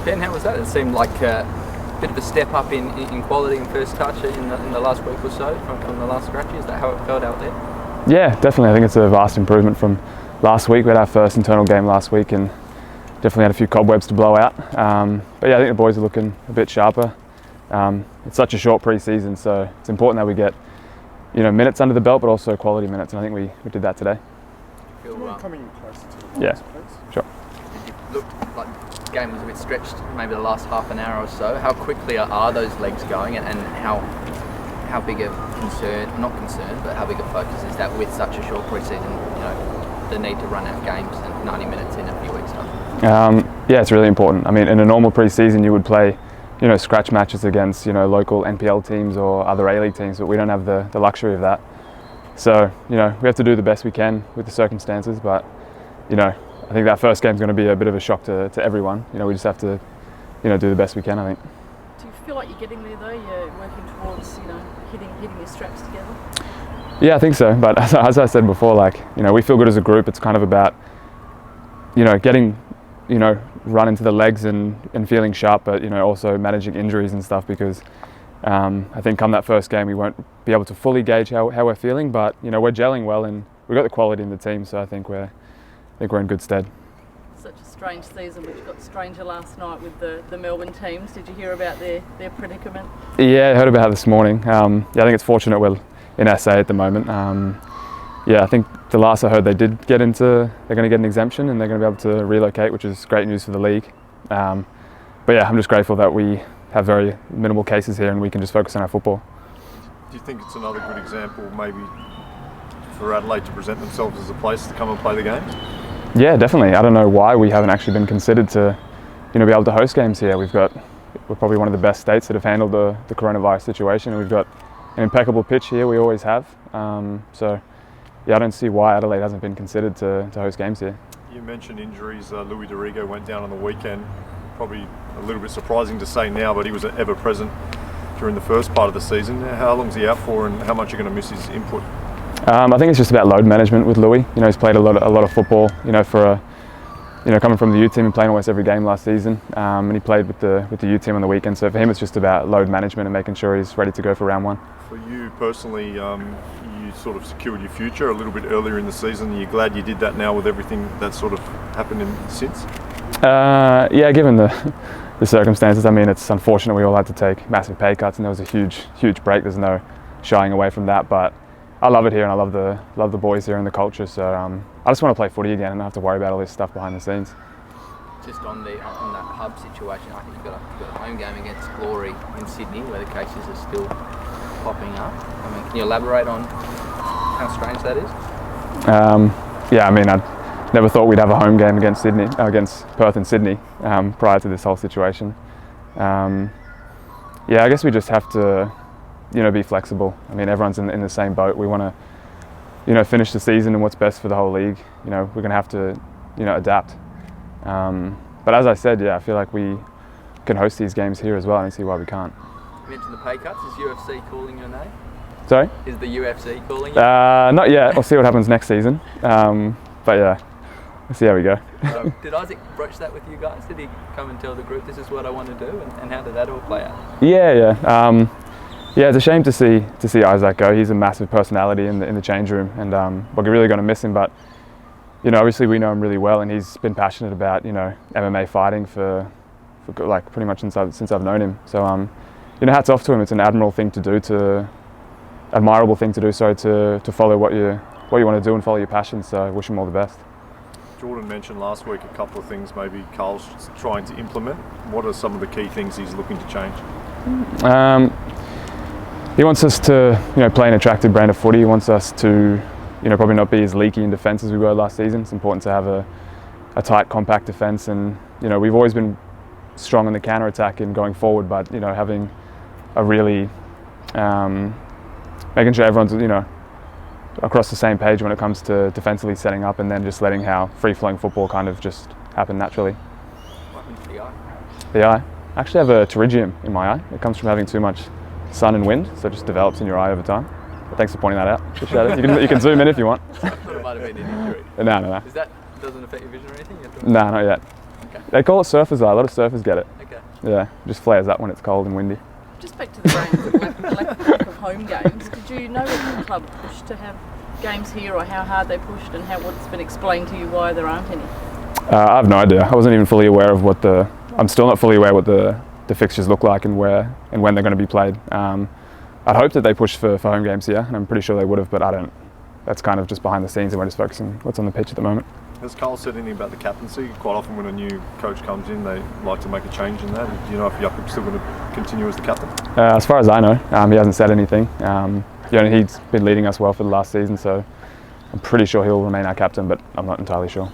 Ken, how was that? It seemed like a bit of a step up in quality and first touch in the last week or so from the last scratch. Is that how it felt out there? Yeah, definitely. I think it's a vast improvement from last week. We had our first internal game last week and definitely had a few cobwebs to blow out. But yeah, I think the boys are looking a bit sharper. It's such a short pre-season, so it's important that we get minutes under the belt, but also quality minutes, and I think we did that today. Do you mind coming closer to the boys, yeah, please? Sure. It looked like the game was a bit stretched, maybe the last half an hour or so. How quickly are those legs going, and how big a concern, not concern, but how big a focus is that with such a short pre-season, the need to run out games and 90 minutes in a few weeks' time? Yeah, it's really important. I mean, in a normal pre-season you would play scratch matches against local NPL teams or other A-League teams, but we don't have the luxury of that. So we have to do the best we can with the circumstances, but I think that first game is going to be a bit of a shock to everyone. We just have to do the best we can, I think. Do you feel like you're getting there though? You're working towards hitting your straps together? Yeah, I think so, but as I said before, we feel good as a group. It's kind of about getting run into the legs and feeling sharp, but also managing injuries and stuff, because I think come that first game we won't be able to fully gauge how we're feeling, but we're gelling well and we've got the quality in the team, so I think we're in good stead. Such a strange season, which got stranger last night with the Melbourne teams. Did you hear about their predicament? Yeah, I heard about it this morning. I think it's fortunate we're in SA at the moment. I think the last I heard they're going to get an exemption and they're going to be able to relocate, which is great news for the league. But yeah, I'm just grateful that we have very minimal cases here and we can just focus on our football. Do you think it's another good example maybe for Adelaide to present themselves as a place to come and play the games? Yeah, definitely. I don't know why we haven't actually been considered to be able to host games here. We're probably one of the best states that have handled the coronavirus situation, and we've got an impeccable pitch here. We always have. Yeah, I don't see why Adelaide hasn't been considered to host games here. You mentioned injuries. Louis Dorigo went down on the weekend. Probably a little bit surprising to say now, but he was ever present during the first part of the season. How long is he out for, and how much are you going to miss his input? I think it's just about load management with Louis. He's played a lot of football. For coming from the U team and playing almost every game last season, and he played with the U team on the weekend. So for him, it's just about load management and making sure he's ready to go for round one. For you personally, you sort of secured your future a little bit earlier in the season. Are you glad you did that now with everything that's sort of happened since? Yeah, given the circumstances. I mean, it's unfortunate we all had to take massive pay cuts, and there was a huge break. There's no shying away from that, but I love it here and I love the boys here and the culture. So I just want to play footy again and not have to worry about all this stuff behind the scenes. Just on that hub situation, I think you've got a home game against Glory in Sydney where the cases are still popping up. I mean, can you elaborate on how strange that is? Yeah, I mean, I never thought we'd have a home game against Perth and Sydney prior to this whole situation. Yeah, I guess we just have to be flexible. I mean, everyone's in the same boat. We want to finish the season and what's best for the whole league. We're going to have to adapt. But as I said, yeah, I feel like we can host these games here as well. I don't see why we can't. You mentioned the pay cuts. Is UFC calling your name? Sorry? Is the UFC calling you? Not yet. We'll see what happens next season. But yeah, we'll see how we go. Did Isaac broach that with you guys? Did he come and tell the group this is what I want to do, and how did that all play out? Yeah. Yeah, it's a shame to see Isaac go. He's a massive personality in the change room, and we're really going to miss him. But obviously we know him really well, and he's been passionate about MMA fighting for like pretty much since I've known him. So hats off to him. It's an admirable thing to do, to follow what you want to do and follow your passion. So I wish him all the best. Jordan mentioned last week a couple of things maybe Carl's trying to implement. What are some of the key things he's looking to change? He wants us to play an attractive brand of footy. He wants us to probably not be as leaky in defence as we were last season. It's important to have a tight, compact defence, and we've always been strong on the counter attack and going forward, but having a really making sure everyone's across the same page when it comes to defensively setting up, and then just letting how free-flowing football kind of just happen naturally. What happened to the eye? The eye? I actually have a pterygium in my eye. It comes from having too much sun and wind, so it just develops in your eye over time. But thanks for pointing that out. Appreciate it. You can zoom in if you want. I thought it might have been an injury. No. Doesn't affect your vision or anything? No, not yet. Okay. They call it surfer's eye. A lot of surfers get it. yeah, just flares up when it's cold and windy. Just back to the lack of home games. Did you know if the club pushed to have games here, or how hard they pushed, and what's been explained to you why there aren't any? I have no idea. I wasn't even fully aware of I'm still not fully aware what the fixtures look like and where and when they're going to be played. I'd hoped that they pushed for home games here, and I'm pretty sure they would have, but I don't. That's kind of just behind the scenes, and we're just focusing on what's on the pitch at the moment. Has Carl said anything about the captaincy? Quite often when a new coach comes in, they like to make a change in that. Do you know if Jakob's still going to continue as the captain? As far as I know, he hasn't said anything. He's been leading us well for the last season, so I'm pretty sure he'll remain our captain, but I'm not entirely sure.